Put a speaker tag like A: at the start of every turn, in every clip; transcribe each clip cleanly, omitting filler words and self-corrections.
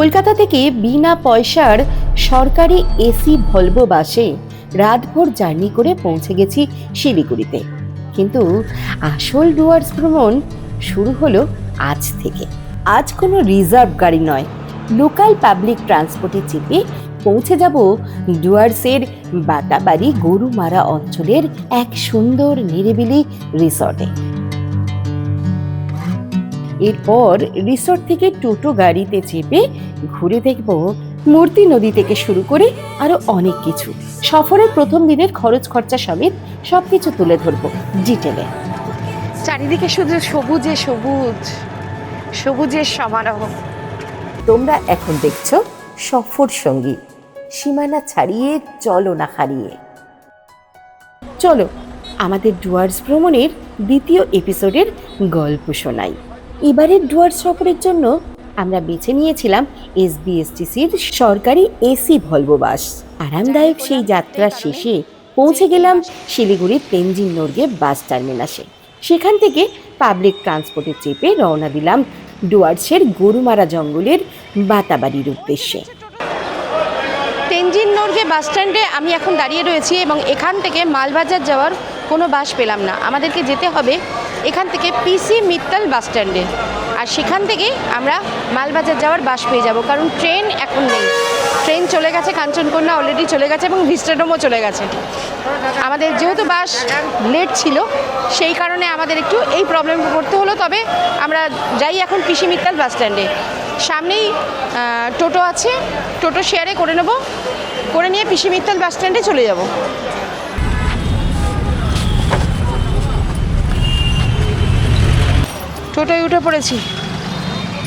A: কলকাতা থেকে বিনা পয়সার সরকারি এসি ভলভো বাসে রাতভর জার্নি করে পৌঁছে গেছি শিলিগুড়িতে। কিন্তু আসল ডুয়ার্স ভ্রমণ শুরু হলো আজ থেকে। আজ কোনো রিজার্ভ গাড়ি নয়, লোকাল পাবলিক ট্রান্সপোর্টে চেপে পৌঁছে যাব ডুয়ার্সের বাটাবাড়ি গরুমারা অঞ্চলের এক সুন্দর নিরিবিলি রিসর্টে। এরপর রিসর্ট থেকে টোটো গাড়িতে চেপে ঘুরে দেখব মূর্তি নদী থেকে শুরু করে আরো অনেক কিছু। সফরের প্রথম দিনের খরচ খরচা সমেত সবকিছু তুলে ধরবো ডিটেলে। চারিদিকে শুধু সবুজে সবুজ, সবুজের সমারোহ। তোমরা এখন দেখছো সফর সঙ্গী, সীমানা ছাড়িয়ে চলো না হারিয়ে। চলো আমাদের ডুয়ার্স ভ্রমণের দ্বিতীয় এপিসোডের গল্প শোনাই। এবারের ডুয়ার্স সফরের জন্য আমরা বেছে নিয়েছিলাম এসবিএসটিসির সরকারি এসি ভলভো বাস। আরামদায়ক সেই যাত্রা শেষে পৌঁছে গেলাম শিলিগুড়ির তেনজিং নরগে বাস টার্মিনাসে। সেখান থেকে পাবলিক ট্রান্সপোর্টে চেপে রওনা দিলাম ডুয়ার্সের গরুমারা জঙ্গলের বাতাবাড়ির উদ্দেশ্যে। তেনজিং নরগে বাস স্ট্যান্ডে আমি এখন দাঁড়িয়ে রয়েছি এবং এখান থেকে মালবাজার যাওয়ার কোনো বাস পেলাম না। আমাদেরকে যেতে হবে এখান থেকে পিসি মিত্তাল বাস স্ট্যান্ডে, আর সেখান থেকে আমরা মালবাজার যাওয়ার বাস পেয়ে যাব, কারণ ট্রেন এখন নেই। ট্রেন চলে গেছে, কাঞ্চনকন্যা অলরেডি চলে গেছে এবং ভিস্টাডোমও চলে গেছে। আমাদের যেহেতু বাস লেট ছিল সেই কারণে আমাদের একটু এই প্রবলেম পড়তে হলো। তবে আমরা যাই এখন পিসি মিত্তাল বাস স্ট্যান্ডে। সামনেই টোটো আছে, টোটো শেয়ারে করে নেব, করে নিয়ে পিসি মিত্তাল বাস স্ট্যান্ডে চলে যাব। টোটোয় উঠে পড়েছি।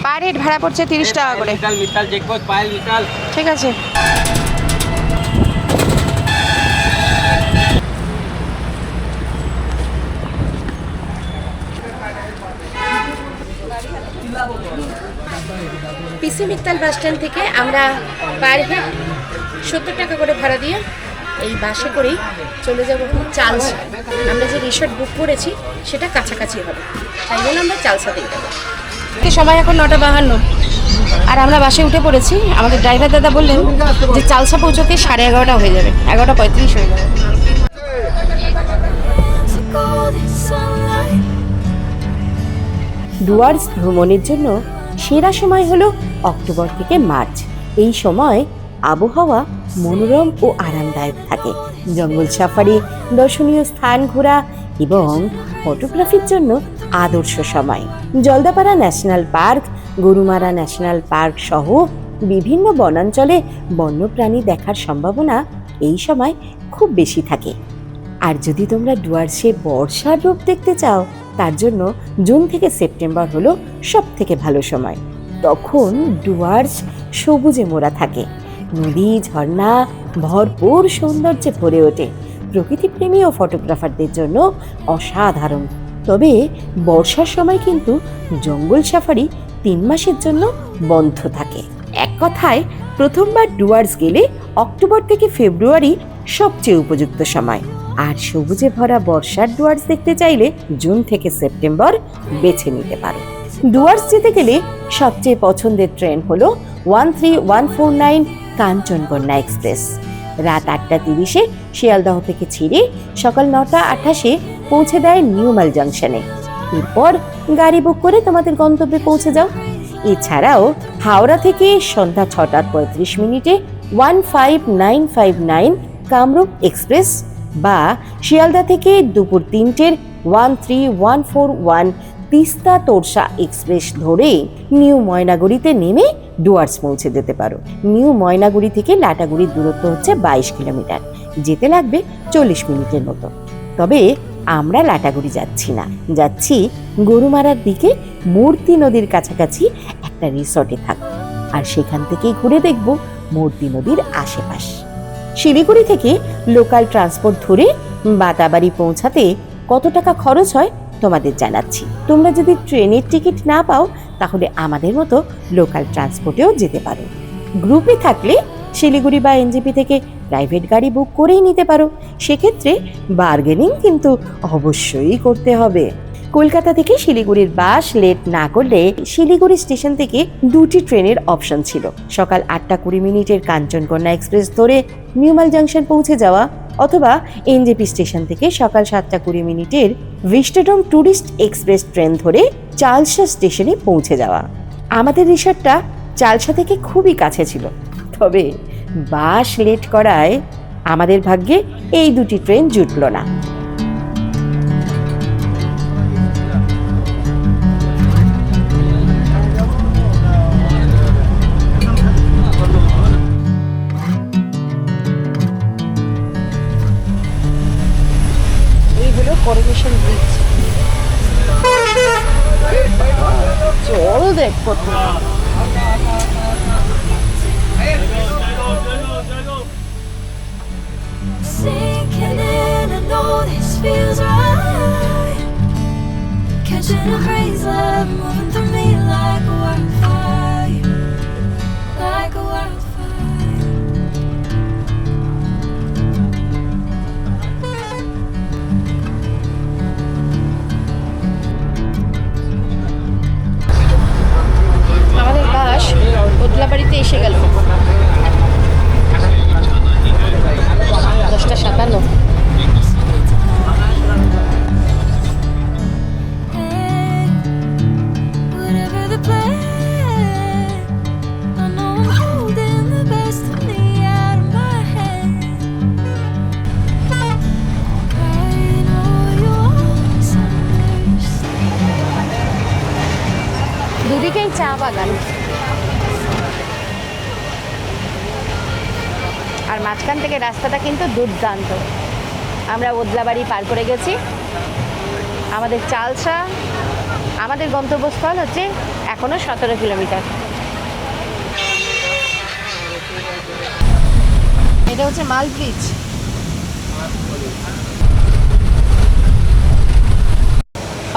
A: পার হেড ভাড়া পড়ছে 30 টাকা করে। ঠিক আছে। পিসি মিত্তাল বাস স্ট্যান্ড থেকে আমরা পার হেড 70 টাকা করে ভাড়া দিয়ে এই বাসে করেই চলে যাব চালসা। আমরা যে রিসর্ট বুক করেছি সেটা কাছাকাছি হবে, তাই জন্য আমরা চালসাতেই যাবো। সময় এখন 9:52 আর আমরা বাসে উঠে পড়েছি। আমাদের ড্রাইভার দাদা বললেন যে চালসা পৌঁছতে 11:30 হয়ে যাবে, 11:35 হয়ে যাবে। ডুয়ার্স ভ্রমণের জন্য সেরা সময় হলো অক্টোবর থেকে মার্চ। এই সময় আবহাওয়া মনোরম ও আরামদায়ক থাকে। জঙ্গল সাফারি, দর্শনীয় স্থান ঘোরা এবং ফটোগ্রাফির জন্য আদর্শ সময়। Jaldapara national park, Gorumara national park সহ বিভিন্ন বনাঞ্চলে বন্যপ্রাণী দেখার সম্ভাবনা এই সময় খুব বেশি থাকে। আর যদি তোমরা ডুয়ার্সে বর্ষার রূপ দেখতে চাও, তার জন্য জুন থেকে সেপ্টেম্বর হলো সব থেকে ভালো সময়। তখন ডুয়ার্স সবুজে মোড়া থাকে, নদী ঝর্ণা ভরপুর সৌন্দর্যে ভরে ওঠে। প্রকৃতিপ্রেমী ও ফটোগ্রাফারদের জন্য অসাধারণ। তবে বর্ষার সময় কিন্তু জঙ্গল সাফারি 3 মাসের জন্য বন্ধ থাকে। এক কথায় প্রথমবার ডুয়ার্স গেলে অক্টোবর থেকে ফেব্রুয়ারি সবচেয়ে উপযুক্ত সময়। আর সবুজে ভরা বর্ষার ডুয়ার্স দেখতে চাইলে জুন থেকে সেপ্টেম্বর বেছে নিতে পারো। ডুয়ার্স যেতে গেলে সবচেয়ে পছন্দের ট্রেন হলো 13149 কাঞ্চনকন্যা এক্সপ্রেস। রাত 8:30-এ শিয়ালদহ থেকে ছেড়ে সকাল 9:28-এ পৌঁছে দেয় নিউমাল জাংশনে। এরপর গাড়ি বুক করে তোমাদের গন্তব্যে পৌঁছে যাও। এছাড়াও হাওড়া থেকে সন্ধ্যা 6:35-এ 15959 কামরূপ এক্সপ্রেস বা শিয়ালদা থেকে দুপুর 3টের 13141 তিস্তা তোরসা এক্সপ্রেস ধরে নিউ ময়নাগুড়িতে নেমে ডুয়ার্স পৌঁছে যেতে পারো। নিউ ময়নাগুড়ি থেকে লাটাগুড়ির দূরত্ব হচ্ছে 22 কিলোমিটার, যেতে লাগবে 40 মিনিটের মতো। তবে আমরা লাটাগুড়ি যাচ্ছি না, যাচ্ছি গরুমারার দিকে মূর্তি নদীর কাছাকাছি একটা রিসর্টে থাকবো, আর সেখান থেকেই ঘুরে দেখব মূর্তি নদীর আশেপাশ। শিলিগুড়ি থেকে লোকাল ট্রান্সপোর্ট ধরে বাতাবাড়ি পৌঁছাতে কত টাকা খরচ হয় তোমাদের জানাচ্ছি। তোমরা যদি ট্রেনের টিকিট না পাও তাহলে আমাদের মতো লোকাল ট্রান্সপোর্টেও যেতে পারো। গ্রুপে থাকলে শিলিগুড়ি বা এনজেপি থেকে প্রাইভেট গাড়ি বুক করেই নিতে পারো। সেক্ষেত্রে বার্গেনিং কিন্তু অবশ্যই করতে হবে। কলকাতা থেকে শিলিগুড়ির বাস লেট না করলে শিলিগুড়ি স্টেশন থেকে দুটি ট্রেনের অপশন ছিল। সকাল 8:20 কাঞ্চনকন্যা এক্সপ্রেস ধরে নিউমাল জাংশন পৌঁছে যাওয়া, অথবা এনজেপি স্টেশন থেকে সকাল 7:20 ভিস্টাডোম ট্যুরিস্ট এক্সপ্রেস ট্রেন ধরে চালসা স্টেশনে পৌঁছে যাওয়া। আমাদের রিসর্টটা চালসা থেকে খুবই কাছে ছিল, তবে বাস লেট করায় আমাদের ভাগ্যে এই দুটি ট্রেন জুটল না। এই হলো করোনেশন ব্রিজ। চল দেখ কত।
B: Sinking in, I know this feels right. Catching a crazy love moving through me like a wildfire, like a wildfire.
A: আমাদের বাস বদলাবাড়িতে এসে গেল 10:57।
B: Hey, whatever the plan, I know I'm holding the best of me out of my hand. I know you always understand.
A: দুদিকেই চা বাগান, আর মাঝখান থেকে রাস্তাটা কিন্তু দুর্দান্ত। আমরা ওদলাবাড়ি পার করে গেছি। আমাদের চালসা, আমাদের গন্তব্যস্থল হচ্ছে এখনো 17 কিলোমিটার। এটা হচ্ছে মাল ব্রিজ।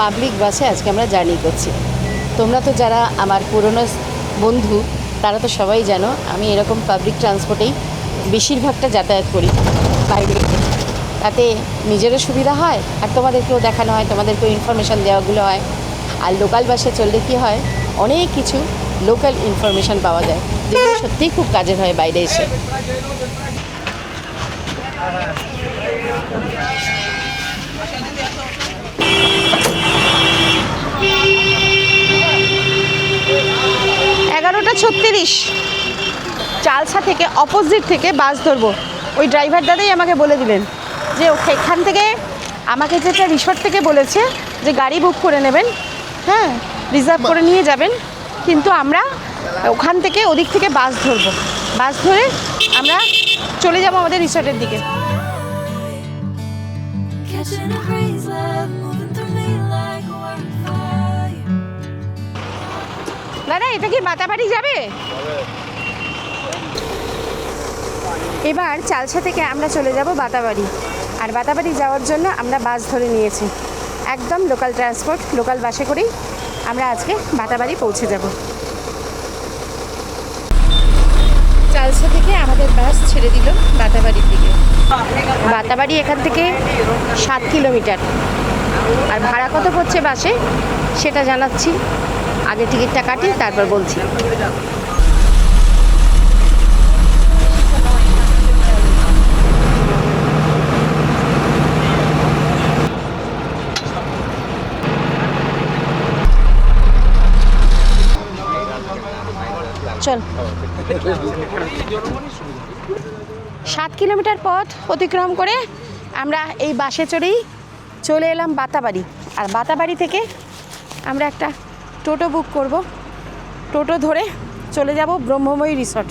A: পাবলিক বাসে আজকে আমরা জার্নি করছি। তোমরা তো যারা আমার পুরনো বন্ধু তারা তো সবাই জানো আমি এরকম পাবলিক ট্রান্সপোর্টেই বেশিরভাগটা যাতায়াত করি বাইরে। তাতে নিজেরও সুবিধা হয় আর তোমাদেরকেও দেখানো হয়, তোমাদেরকেও ইনফরমেশান দেওয়াগুলো হয়। আর লোকাল বাসে চললে কী হয়, অনেক কিছু লোকাল ইনফরমেশান পাওয়া যায়, যেগুলো সত্যিই খুব কাজের হয় বাইরে এসে। এগারোটা 36 চালসা থেকে অপোজিট থেকে বাস ধরবো। ওই ড্রাইভার দাদাই আমাকে বলে দিলেন যে এখান থেকে আমাকে যেটা রিসর্ট থেকে বলেছে যে গাড়ি বুক করে নেবেন, হ্যাঁ রিজার্ভ করে নিয়ে যাবেন, কিন্তু আমরা ওখান থেকে ওদিক থেকে বাস ধরবো। বাস ধরে আমরা চলে যাবো আমাদের রিসর্টের দিকে।
B: Catching a crazy love moving through me like a wildfire.
A: দাদা এটা কি বাতাবাড়ি যাবে? এবার চালসা থেকে আমরা চলে যাব বাতাবাড়ি, আর বাতাবাড়ি যাওয়ার জন্য আমরা বাস ধরে নিয়েছি। একদম লোকাল ট্রান্সপোর্ট, লোকাল বাসে করেই আমরা আজকে বাতাবাড়ি পৌঁছে যাব। চালসা থেকে আমাদের বাস ছেড়ে দিল বাতাবাড়ির দিকে। বাতাবাড়ি এখান থেকে 7 কিলোমিটার। আর ভাড়া কত পড়ছে বাসে সেটা জানাচ্ছি, আগে টিকিটটা কাটি তারপর বলছি। চল 7 কিলোমিটার পথ অতিক্রম করে আমরা এই বাসে চড়েই চলে এলাম বাতাবাড়ি। আর বাতাবাড়ি থেকে আমরা একটা টোটো বুক করব, টোটো ধরে চলে যাব ব্রহ্মময়ী resort.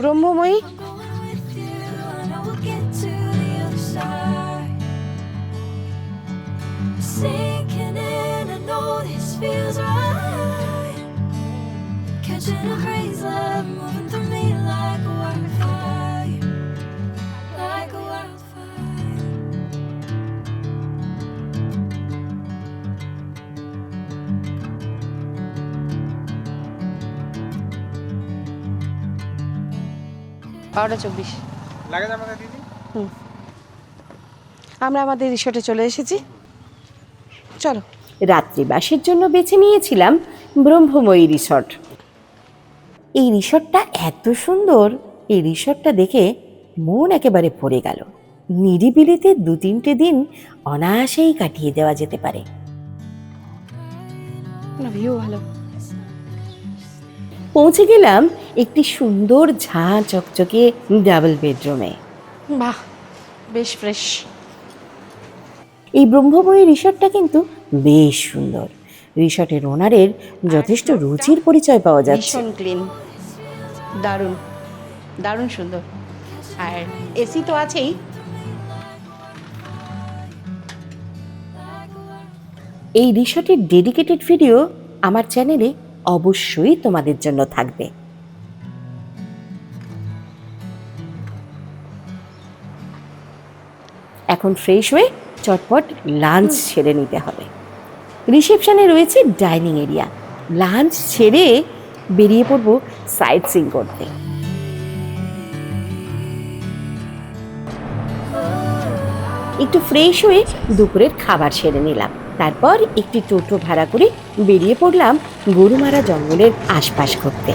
A: ব্রহ্মময়ী
B: I'm going with you, and I will get to the other side. Sinking in, I know this feels right. Catching a crazy love moving through me like a wildfire, like a wildfire.
A: 12:24 আমরা আমাদের রিসর্টে চলে এসেছি।
C: চলো।
A: রাত্রিবাসের জন্য বেছে নিয়েছিলাম ব্রহ্মময়ী resort. এই রিসর্টটা এত সুন্দর, এই রিসর্টটা দেখে মন একেবারে ভরে গেল। নিরিবিলিতে 2-3টে দিন অনায়াসেই কাটিয়ে দেওয়া যেতে পারে।
C: ভিউ ভালো।
A: পৌঁছে গেলাম একটি সুন্দর ঝাঁ চকচকে ডাবল বেডরুমে।
C: বাহ, বেশ ফ্রেশ।
A: এই ব্রহ্মময়ী রিসর্টটা কিন্তু বেশ সুন্দর। রিসর্টের ওনারের যথেষ্ট রুচির পরিচয় পাওয়া যাচ্ছে।
C: ভীষণ ক্লিন, দারুণ দারুণ সুন্দর। আর এসি তো আছেই।
A: এই রিসর্টের ডেডিকেটেড ভিডিও আমার চ্যানেলে অবশ্যই তোমাদের জন্য থাকবে। এখন ফ্রেশ হয়ে চটপট লাঞ্চ সেরে নিতে হবে। রিসেপশনে রয়েছে ডাইনিং এরিয়া। লাঞ্চ ছেড়ে বেরিয়ে পড়ব সাইট সিং করতে। একটু ফ্রেশ হয়ে দুপুরের খাবার সেরে নিলাম। তারপর একটি টোটো ভাড়া করে বেরিয়ে পড়লাম গরুমারা জঙ্গলের আশপাশ ঘুরতে।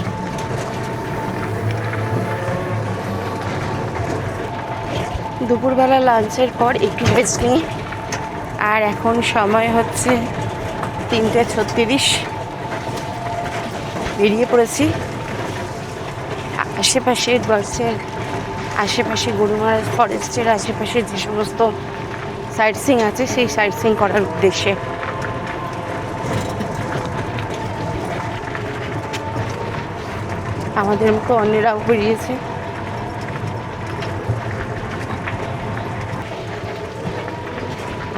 C: দুপুরবেলা লাঞ্চের পর একটু রেস্ট নিই। আর এখন সময় হচ্ছে 3:36। বেরিয়ে পড়েছি আশেপাশের বাসের আশেপাশে, গরুমারা ফরেস্টের আশেপাশে যে সমস্ত সাইট সিং আছে সেই সাইট সিং করার উদ্দেশ্যে। আমাদের মতো অন্যরাও বেরিয়েছে।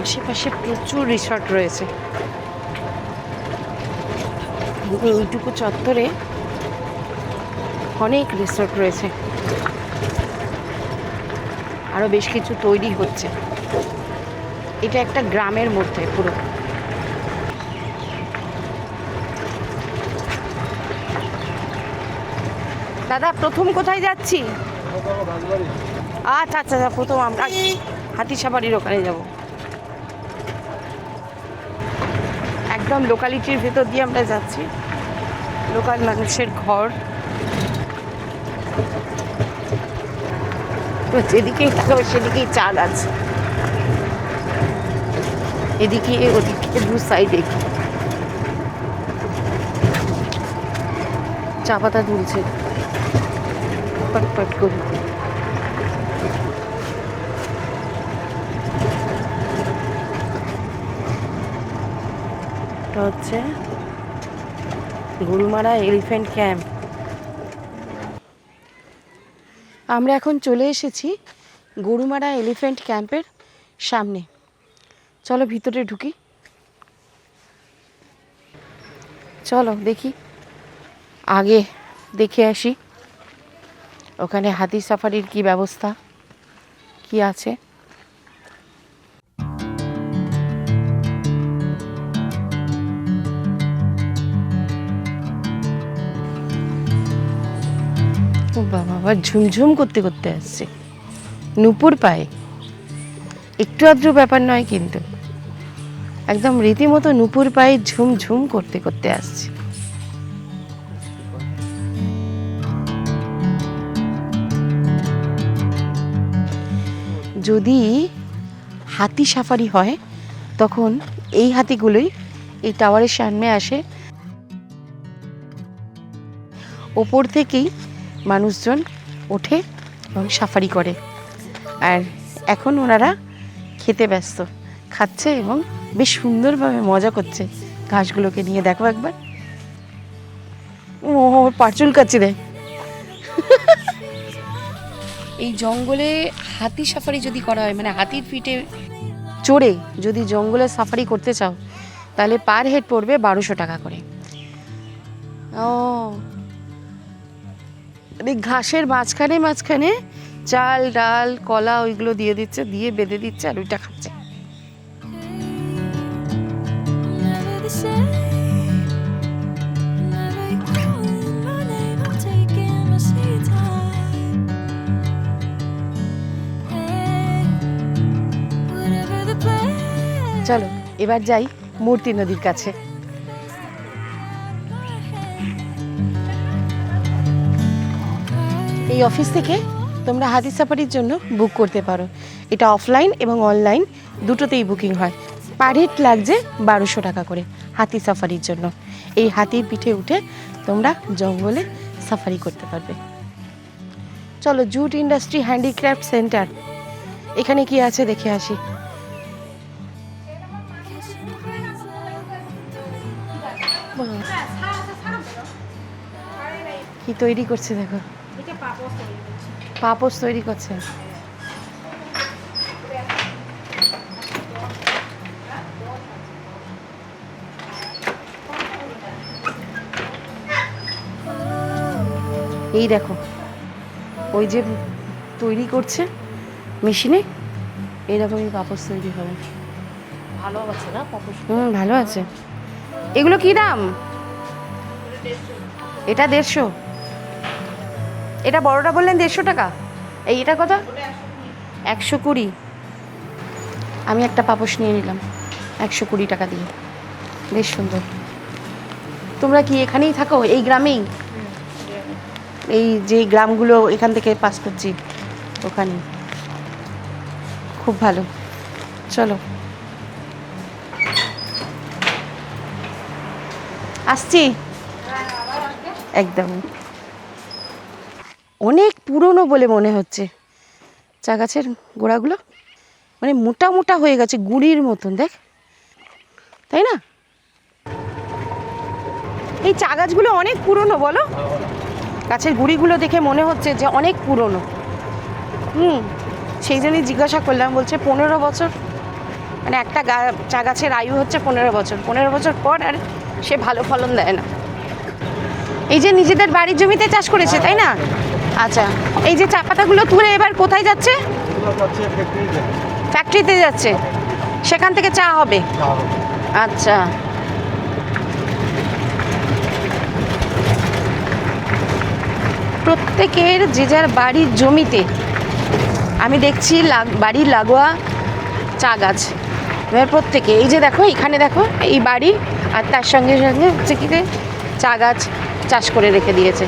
C: আশেপাশে প্রচুর রিসর্ট রয়েছে। এইটুকু চত্বরে অনেক রিসর্ট রয়েছে, আরো বেশ কিছু তৈরি হচ্ছে। এটা একটা গ্রামের মধ্যে পুরো। দাদা, প্রথম কোথায় যাচ্ছি? আচ্ছা আচ্ছা, প্রথম আমরা হাতিসাবাড়ির ওখানে যাব। একদম লোকালিটির ভেতর দিয়ে আমরা যাচ্ছি। লোকাল মানুষের ঘর। যেদিকেই তাকাবে সেদিকেই চা গাছ, এদিকে ওদিকে দু সাইডে চা পাতা তুলছে পটপট করে। এটা হচ্ছে গরুমারা এলিফ্যান্ট ক্যাম্প। আমরা এখন চলে এসেছি গরুমারা এলিফ্যান্ট ক্যাম্পের সামনে। চলো ভিতরে ঢুকি। চলো দেখি, আগে দেখে আসি ওখানে হাতি সাফারির কি ব্যবস্থা কি আছে। ও বাবা, আবার ঝুমঝুম করতে করতে আসছে নূপুর পায়ে। একটু আদ্র ব্যাপার নয় কিন্তু, একদম রীতিমতো নূপুর পায়ে ঝুমঝুম করতে করতে আসছে। যদি হাতি সাফারি হয় তখন এই হাতিগুলোই এই টাওয়ারের সামনে আসে। ওপর থেকেই মানুষজন ওঠে এবং সাফারি করে। আর এখন ওনারা খেতে ব্যস্ত, খাচ্ছে এবং বেশ সুন্দরভাবে মজা করছে ঘাসগুলোকে নিয়ে। দেখো একবার, ও পাঁচুল কাচ্ছি দেয়। এই জঙ্গলে হাতি সাফারি যদি করা হয়, মানে হাতির পিঠে চড়ে যদি জঙ্গলে সাফারি করতে চাও, তাহলে পার হেড পড়বে 1200 টাকা করে। ও ঘাসের মাঝখানে মাঝখানে চাল ডাল কলা ওইগুলো দিয়ে দিচ্ছে, দিয়ে বেঁধে দিচ্ছে আর ওইটা খাচ্ছে।
B: Never the same. Never you calling my name. I'm taking my sweet time. Hey, whatever the plan.
C: চলো এবার যাই মূর্তি নদীর কাছে। এই অফিস থেকে তোমরা হাতি সাফারির জন্য বুক করতে পারো। এটা অফলাইন এবং অনলাইন দুটোতেই বুকিং হয়। পার হেড লাগছে 1200 টাকা করে হাতি সাফারির জন্য। এই হাতির পিঠে উঠে তোমরা জঙ্গলে সাফারি করতে পারবে। চলো, জুট ইন্ডাস্ট্রি হ্যান্ডিক্রাফট সেন্টার, এখানে কি আছে দেখে আসি। কি তৈরি করছে দেখো, পাপোশ তৈরি করছে। এই দেখো, ওই যে তৈরি করছে মেশিনে, এইরকমই পাপোশ তৈরি হবে।
D: ভালো আছে না পাপোশ?
C: ভালো আছে। এগুলো কি দাম? এটা 150। এটা বড়টা বললেন 150 টাকা। এটা কত? 120। আমি একটা পাপোশ নিয়ে নিলাম 120 টাকা দিয়ে, বেশ সুন্দর। তোমরা কি এখানেই থাকো, এই গ্রামেই? এই যে গ্রামগুলো এখান থেকে পাস করছি ওখানে, খুব ভালো। চলো আসছি একদম। অনেক পুরনো বলে মনে হচ্ছে। চা গাছের গোড়াগুলো মানে মোটা মোটা হয়ে গেছে, গুড়ির মতন, দেখ, তাই না? এই চা গাছগুলো অনেক পুরনো, বলো? গাছের গুড়িগুলো দেখে মনে হচ্ছে যে অনেক পুরনো। সেই জন্যই জিজ্ঞাসা করলাম। বলছে 15 বছর, মানে একটা চা গাছের আয়ু হচ্ছে 15 বছর। 15 বছর পর আর সে ভালো ফলন দেয় না। এই যে নিজেদের বাড়ির জমিতে চাষ করেছে, তাই না? আচ্ছা, এই যে চা পাতাগুলো তুলে এবার কোথায় যাচ্ছে? ফ্যাক্টরিতে যাচ্ছে, সেখান থেকে চা হবে। আচ্ছা, প্রত্যেকের যে যার বাড়ির জমিতে আমি দেখছি বাড়ির লাগোয়া চা গাছ। এবার প্রত্যেকে, এই যে দেখো, এখানে দেখো, এই বাড়ি আর তার সঙ্গে সঙ্গে হচ্ছে কি চা গাছ চাষ করে রেখে দিয়েছে।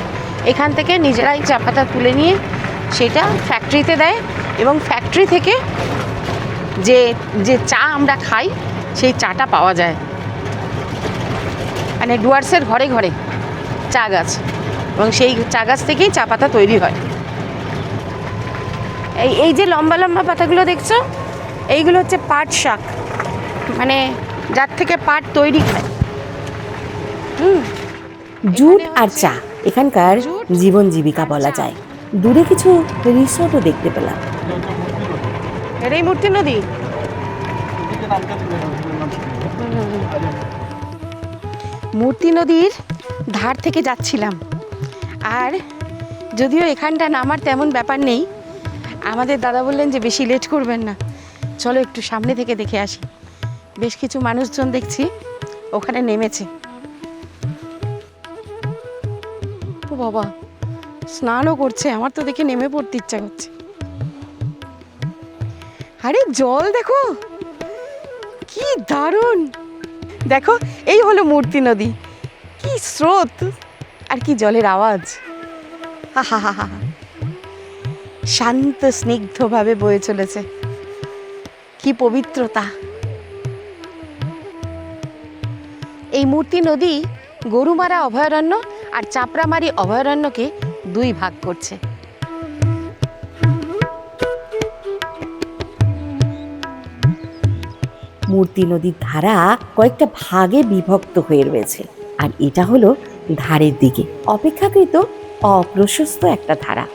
C: এখান থেকে নিজেরাই চা পাতা তুলে নিয়ে সেটা ফ্যাক্টরিতে দেয়, এবং ফ্যাক্টরি থেকে যে যে চা আমরা খাই সেই চাটা পাওয়া যায়। মানে ডুয়ার্সের ঘরে ঘরে চা গাছ, এবং সেই চা গাছ থেকেই চা পাতা তৈরি হয়। এই যে লম্বা লম্বা পাতাগুলো দেখছো, এইগুলো হচ্ছে পাট শাক, মানে যার থেকে পাট তৈরি হয়।
A: জুট আর চা এখানকার জীবন জীবিকা বলা যায়। দূরে কিছু রিসোর্টও দেখতে পেলাম।
C: এটাই মূর্তি নদী। মূর্তি নদীর ধার থেকে যাচ্ছিলাম, আর যদিও এখানটা নামার তেমন ব্যাপার নেই, আমাদের দাদা বললেন যে বেশি লেট করবেন না, চলো একটু সামনে থেকে দেখে আসি। বেশ কিছু মানুষজন দেখছি ওখানে নেমেছে। ও বাবা, স্নানও করছে। আমার তো দেখে নেমে পড়তে ইচ্ছা করছে। আরে জল দেখো, কি দারুণ! দেখো, এই হলো মূর্তি নদী। কি স্রোত আর কি জলের আওয়াজ! হা হা হা হা, শান্ত স্নিগ্ধভাবে বয়ে চলেছে। কি পবিত্রতা! এই মূর্তি নদী গরুমারা অভয়ারণ্য আর চাপড়ামারি অভয়ারণ্যকে 2 ভাগ করছে।
A: মূর্তি নদীর ধারা কয়েকটা ভাগে বিভক্ত হয়ে রয়েছে, আর এটা হলো ধারের দিকে অপেক্ষাকৃত অপ্রশস্ত একটা ধারা।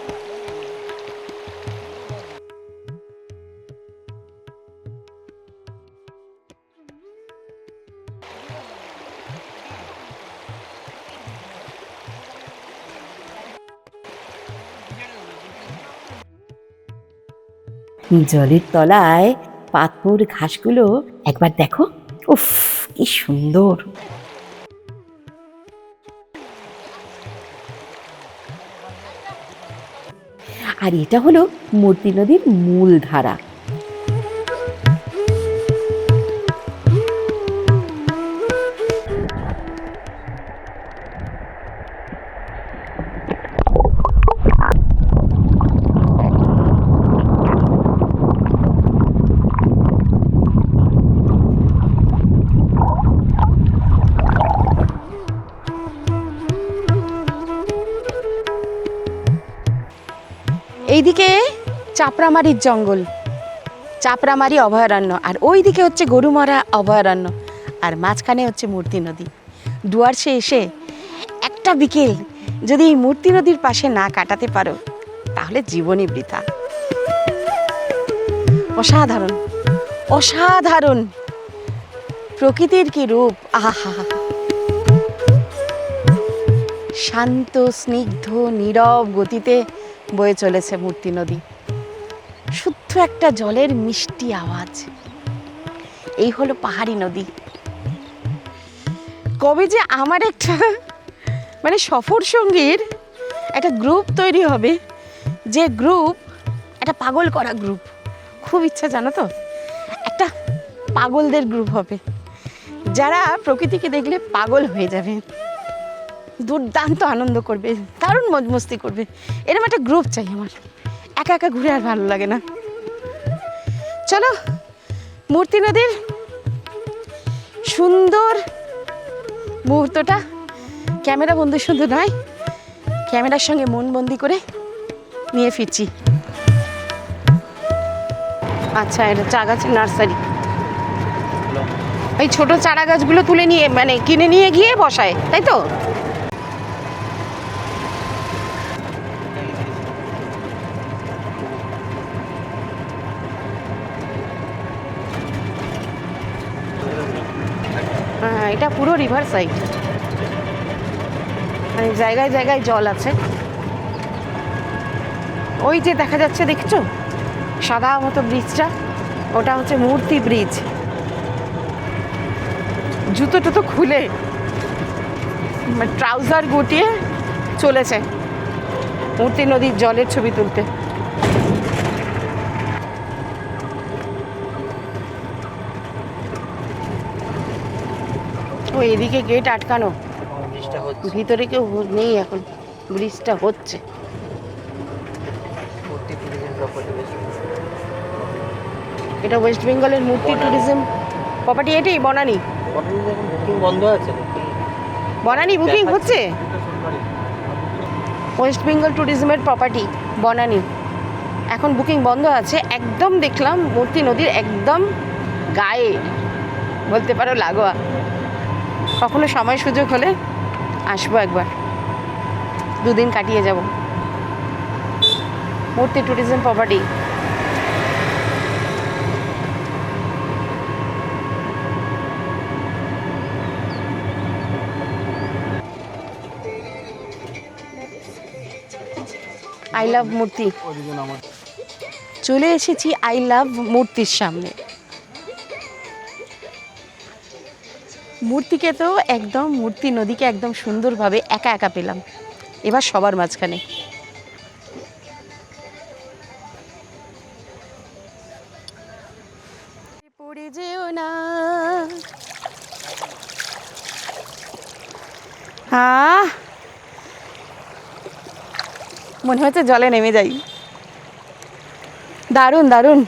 A: জলের তলায় পাথর ঘাসগুলো একবার দেখো, উফ কি সুন্দর! আর এটা হলো মূর্তি নদীর মূল ধারা।
C: এইদিকে চাপড়ামারির জঙ্গল, চাপড়ামারি অভয়ারণ্য, আর ওইদিকে হচ্ছে গরুমারা অভয়ারণ্য, আর মাঝখানে হচ্ছে মূর্তি নদী। ডুয়ার্সে এসে একটা বিকেল যদি এই মূর্তি নদীর পাশে না কাটাতে পারো তাহলে জীবনই বৃথা। অসাধারণ, অসাধারণ প্রকৃতির কি রূপ! আহা, শান্ত স্নিগ্ধ নীরব গতিতে বয়ে চলেছে মূর্তি নদী। শুদ্ধ একটা জলের মিষ্টি আওয়াজ। এই হলো পাহাড়ি নদী। কবে যে আমার একটা মানে সফর সঙ্গীর একটা গ্রুপ তৈরি হবে, যে গ্রুপ একটা পাগল করা গ্রুপ, খুব ইচ্ছা জানো তো, একটা পাগলদের গ্রুপ হবে যারা প্রকৃতিকে দেখলে পাগল হয়ে যাবে, দুর্দান্ত আনন্দ করবে, দারুণ মজ মস্তি করবে। এরকম একটা গ্রুপ চাই আমার। একা একা ঘুরে আর ভালো লাগে না। চলো মূর্তি নদীর সুন্দর মুহূর্তটা ক্যামেরা বন্দি শুধু নয়, ক্যামেরার সঙ্গে মন বন্দি করে নিয়ে ফিরছি। আচ্ছা, এটা চা গাছের নার্সারি। এই ছোট চারা গাছগুলো তুলে নিয়ে মানে কিনে নিয়ে গিয়ে বসায়, তাই তো? হ্যাঁ, এটা পুরো রিভার সাইড, মানে জায়গায় জায়গায় জল আছে। ওই যে দেখা যাচ্ছে, দেখছো সাদা মতো ব্রিজটা, ওটা হচ্ছে মূর্তি ব্রিজ। জুতো টুতো খুলে ট্রাউজার গুটিয়ে চলেছে মূর্তি নদীর জলের ছবি তুলতে। ও এদিকে গেট আটকানো, ভিতরে কেউ নেই এখন, ব্রিজটা হচ্ছে। এটা ওয়েস্ট বেঙ্গলের মূর্তি ট্যুরিজম প্রপার্টি। এটাই বনানী,
E: বন্ধ আছে,
C: বনানী বুকিং হচ্ছে। ওয়েস্ট বেঙ্গল ট্যুরিজমের প্রপার্টি বনানী, এখন বুকিং বন্ধ আছে। একদম দেখলাম মূর্তি নদীর একদম গায়ে বলতে পারো লাগোয়া। কখনো সময় সুযোগ হলে আসবো, একবার দুদিন কাটিয়ে যাব। মূর্তি ট্যুরিজম প্রপার্টি। আই লাভ মূর্তি। চলে এসেছি আই লাভ মূর্তির সামনে। মূর্তিকে তো একদম, মূর্তি নদীকে একদম সুন্দরভাবে একা একা পেলাম, এবার সবার মাঝখানে। পড়ে যেও না, হ্যাঁ মনে হচ্ছে জলে নেমে যাই। দারুণ দারুণ।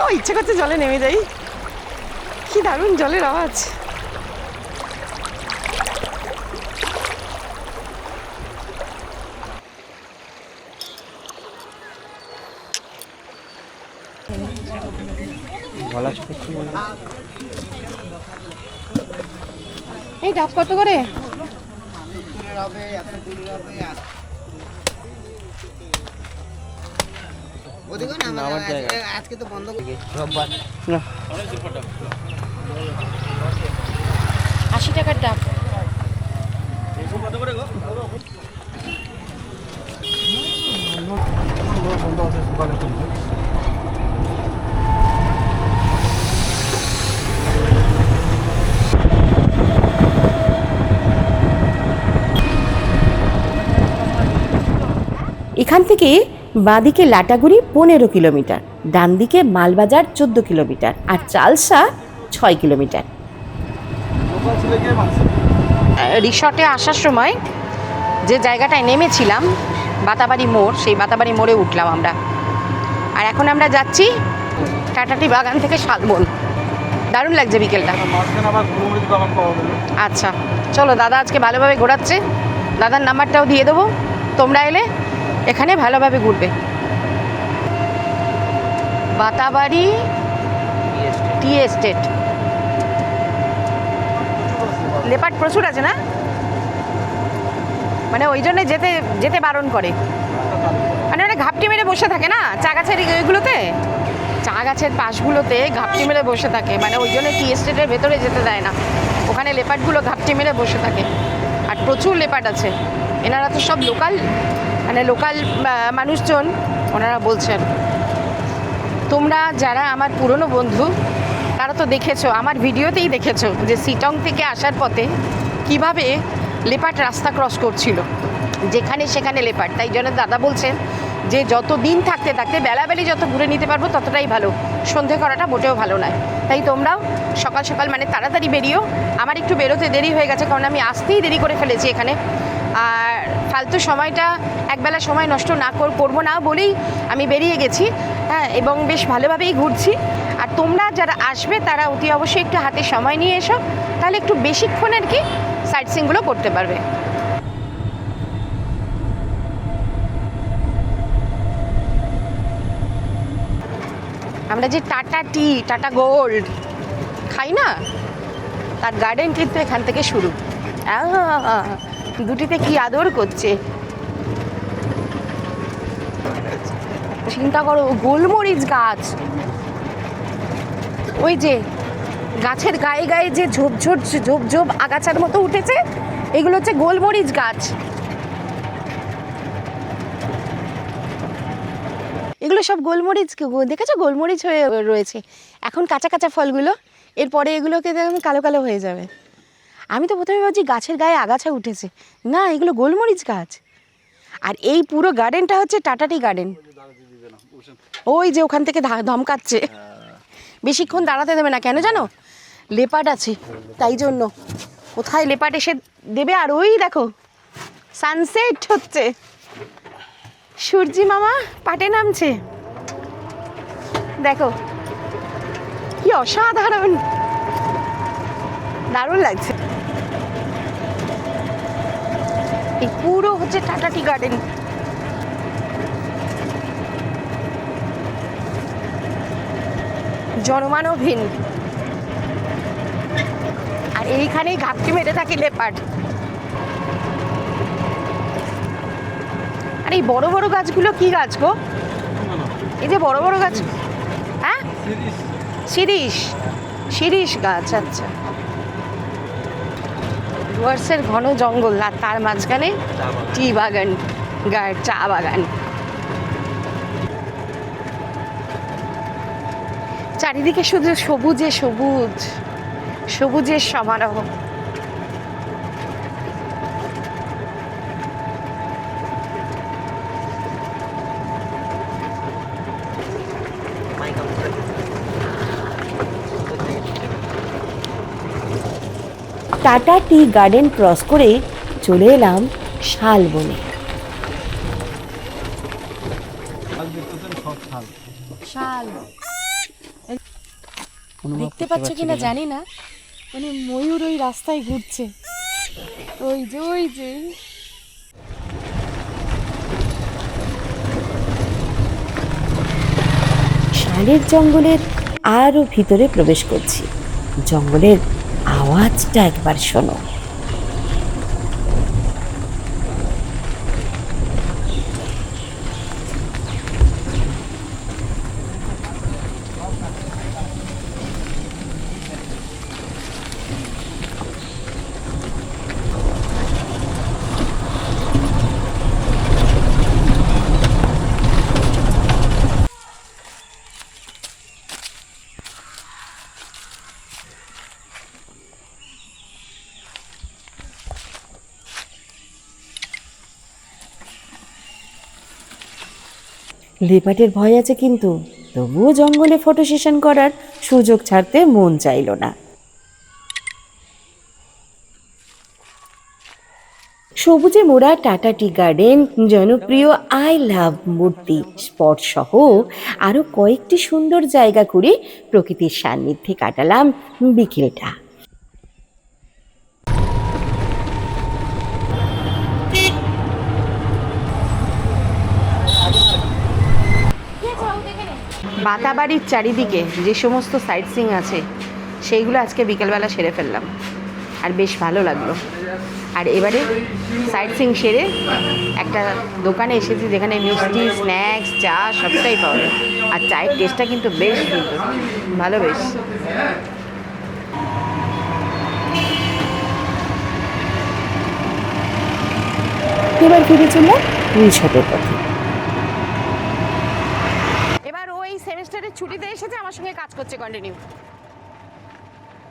C: ও ইচ্ছে করছে জলে নেমে যাই, কি দারুণ জলের আওয়াজ। এই ডাব কত করে?
E: আজকে তো বন্ধ
C: 80 টাকার ডাব।
A: এখান থেকে বাঁদিকে লাটাগুড়ি 15 কিলোমিটার, ডান দিকে মালবাজার 14 কিলোমিটার, আর চালসা 6 কিলোমিটার।
C: রিসর্টে আসার সময় যে জায়গাটায় নেমেছিলাম, বাতাবাড়ি মোড়, সেই বাতাবাড়ি মোড়ে উঠলাম আমরা। আর এখন আমরা যাচ্ছি টাটাটি বাগান থেকে শালবন। দারুণ লাগছে বিকেলটা।
E: মাঝখানে আবার ঘুরমুড়ি আবার পাওয়া গেল।
C: আচ্ছা চলো, দাদা আজকে ভালোভাবে ঘোরাচ্ছে, দাদার নাম্বারটাও দিয়ে দেবো, তোমরা এলে এখানে ভালোভাবে ঘুরবে। বাতাবাড়ি টি এস্টেট, লেপার্ড প্রচুর আছে না, মানে ওই জন্য যেতে যেতে বারণ করে, মানে ওরা ঘাপটি মেরে বসে থাকে না চা গাছের ওইগুলোতে, চা গাছের পাশগুলোতে ঘাপটি মেরে বসে থাকে, মানে ওই জন্য টি এস্টেটের ভেতরে যেতে দেয় না, ওখানে লেপার্ডগুলো ঘাপটি মেরে বসে থাকে। আর প্রচুর লেপার্ড আছে, এনারা তো সব লোকাল, মানে লোকাল মানুষজন, ওনারা বলছেন। তোমরা যারা আমার পুরনো বন্ধু তারা তো দেখেছো, আমার ভিডিওতেই দেখেছো যে সিটং থেকে আসার পথে কিভাবে লেপার্ড রাস্তা ক্রস করছিল, যেখানে সেখানে লেপার্ড। তাই জন্য দাদা বলছেন যে যত দিন থাকতে থাকতে বেলাবেলি যত ঘুরে নিতে পারবো ততটাই ভালো, সন্ধে করাটা মোটেও ভালো নয়। তাই তোমরাও সকাল সকাল মানে তাড়াতাড়ি বেরিও। আমার একটু বেরোতে দেরি হয়ে গেছে, কারণ আমি আসতেই দেরি করে ফেলেছি এখানে, আর ফালতু সময়টা একবেলা সময় নষ্ট না করবো না বলেই আমি বেরিয়ে গেছি, হ্যাঁ, এবং বেশ ভালোভাবেই ঘুরছি। আর তোমরা যারা আসবে তারা অতি অবশ্যই একটু হাতে সময় নিয়ে এসো, তাহলে একটু বেশিক্ষণ আর কি সাইট সিইংগুলো করতে পারবে। আমরা যে টাটা টি, টাটা গোল্ড খাই না, তার গার্ডেন কিন্তু এখান থেকে শুরু। দুটিতে কি আদর করছে চিন্তা করো, গোলমরিচ গাছ, ওই যে গাছের গায়ে গায়ে যে ঝোপ ঝোপ আগাছার মতো উঠেছে, এগুলো হচ্ছে গোলমরিচ গাছ। এগুলো সব গোলমরিচ, দেখেছো গোলমরিচ হয়ে রয়েছে এখন, কাঁচা কাঁচা ফলগুলো, এরপরে এগুলোকে কালো কালো হয়ে যাবে। আমি তো প্রথমে ভাবছি গাছের গায়ে আগাছা উঠেছে, না এগুলো গোলমরিচ গাছ। আর এই পুরো গার্ডেনটা হচ্ছে টাটা টি গার্ডেন। ওই যে ওখান থেকে ধমকাচ্ছে, বেশিক্ষণ দাঁড়াতে দেবে না, কেন জানো, লেপার্ড আছে তাই জন্য। কোথায় লেপার্ড এসে দেবে। আর ওই দেখো সানসেট হচ্ছে, সূর্যি মামা পাটে নামছে, দেখো কি অসাধারণ, দারুণ লাগছে। এই পুরো হচ্ছে টাটা টি গার্ডেন। জনমানবহীন, আর এইখানেই ঘাপটি মেরে থাকে লেপার্ড। আর এই বড় বড় গাছগুলো কি গাছ গো, এই যে বড় বড় গাছ, হ্যাঁ শিরীষ গাছ। আচ্ছা, ডুয়ার্সের ঘন জঙ্গল, আর তার মাঝখানে টি বাগান, চা বাগান, চারিদিকে শুধু সবুজে সবুজ, সবুজের সমারোহ।
A: টাটা টি গার্ডেন ক্রস করে চলে এলাম শালবনে।
C: শাল দেখতে পাচ্ছ কিনা জানি না, মানে ময়ূর ওই রাস্তায় ঘুরছে, ওই যে
A: শালের জঙ্গলের আরও ভিতরে প্রবেশ করছি। জঙ্গলের আওয়াজটা একবার শোনো। লেপার্ডের ভয় আছে, কিন্তু তবুও জঙ্গলে ফটো সেশন করার সুযোগ ছাড়তে মন চাইল না। সবুজে মোড়া টাটা টি গার্ডেন, জনপ্রিয় আই লাভ মূর্তি স্পট সহ আরো কয়েকটি সুন্দর জায়গা ঘুরে প্রকৃতির সান্নিধ্যে কাটালাম বিকেলটা।
C: বাতাবাড়ির চারিদিকে যে সমস্ত সাইট সিং আছে সেইগুলো আজকে বিকেলবেলা সেরে ফেললাম, আর বেশ ভালো লাগলো। আর এবারে সাইট সিং সেরে একটা দোকানে এসেছি যেখানে মিষ্টি, স্ন্যাক্স, চা সবটাই পাওয়া যায়। আর চায়ের টেস্টটা কিন্তু বেশ সুন্দর, ভালো বেশ।
A: এবার ফিরে চললাম রিসর্টের পথে।
C: এবার ওই সেমিস্টারের ছুটিতে এসেছে, আমার সঙ্গে কাজ করছে কন্টিনিউ,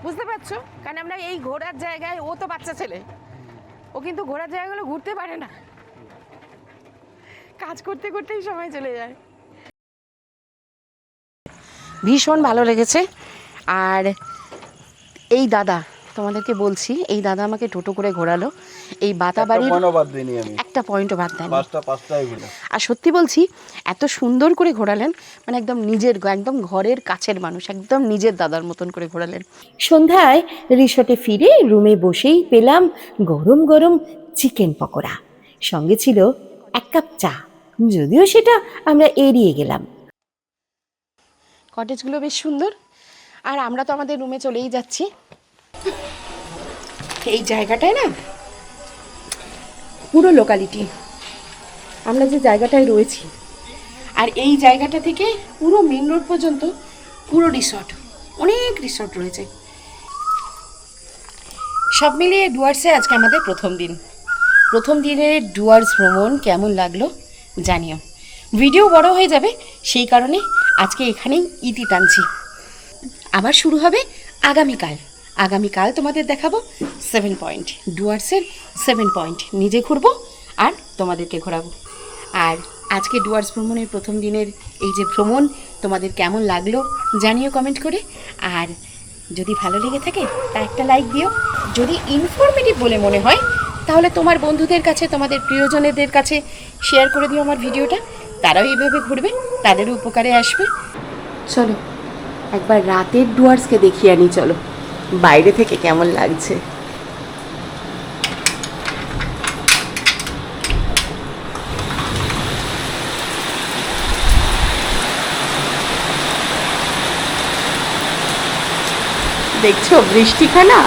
C: বুঝতে পারছো? কারণ আমরা এই ঘোরার জায়গায়, ও তো বাচ্চা ছেলে, ও কিন্তু ঘোরার জায়গাগুলো ঘুরতে পারে না, কাজ করতে করতেই সময় চলে যায়। ভীষণ ভালো লেগেছে। আর এই দাদা, তোমাদেরকে বলছি, এই দাদা আমাকে টোটো করে ঘোরালো এই বাতাবাড়ির, একটা পয়েন্টও বাদ দেয়নি। আর সত্যি বলছি, এত সুন্দর করে ঘোরালেন, মানে একদম নিজের, একদম ঘরের কাছের মানুষ, একদম নিজের দাদার মতন করে ঘোরালেন।
A: সন্ধ্যায় রিসর্টে ফিরে রুমে বসেই পেলাম গরম গরম চিকেন পকোড়া, সঙ্গে ছিল 1 কাপ চা, যদিও সেটা আমরা এড়িয়ে গেলাম।
C: কটেজগুলো বেশ সুন্দর, আর আমরা তো আমাদের রুমে চলেই যাচ্ছি। এই জায়গাটায় না পুরো লোকালিটি, আমরা যে জায়গাটায় রয়েছি, আর এই জায়গাটা থেকে পুরো মেন রোড পর্যন্ত পুরো রিসর্ট, অনেক রিসর্ট রয়েছে। সব মিলিয়ে ডুয়ার্সে আজকে আমাদের প্রথম দিন। প্রথম দিনের ডুয়ার্স ভ্রমণ কেমন লাগলো জানিও। ভিডিও বড় হয়ে যাবে, সেই কারণে আজকে এখানেই ইতি টানছি। আবার শুরু হবে আগামীকাল। আগামীকাল তোমাদের দেখাবো 7 পয়েন্ট, ডুয়ার্সের 7 পয়েন্ট নিজে ঘুরবো আর তোমাদেরকে ঘোরাবো। আর আজকে ডুয়ার্স ভ্রমণের প্রথম দিনের এই যে ভ্রমণ তোমাদের কেমন লাগলো জানিও কমেন্ট করে। আর যদি ভালো লেগে থাকে তা একটা লাইক দিও। যদি ইনফরমেটিভ বলে মনে হয় তাহলে তোমার বন্ধুদের কাছে, তোমাদের প্রিয়জনেদের কাছে শেয়ার করে দিও আমার ভিডিওটা, তারাও এইভাবে ঘুরবে, তাদেরও উপকারে আসবে। চলো একবার রাতের ডুয়ার্সকে দেখিয়ে আনি, চলো বাইরে থেকে কেমন লাগছে। দেখছো বৃষ্টিখানা।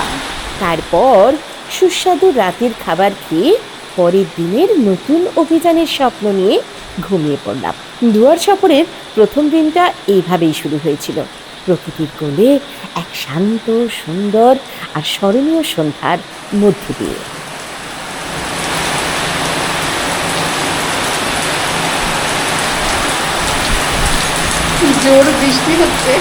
A: তারপর সুস্বাদু রাতের খাবার খেয়ে পরের দিনের নতুন অভিযানের স্বপ্ন নিয়ে ঘুমিয়ে পড়লাম। ডুয়ার সফরের প্রথম দিনটা এইভাবেই শুরু হয়েছিল, প্রকৃতির কোলে এক শান্ত, সুন্দর আর স্মরণীয় সন্ধ্যার মধ্য দিয়ে।
C: জোর বৃষ্টি হচ্ছে।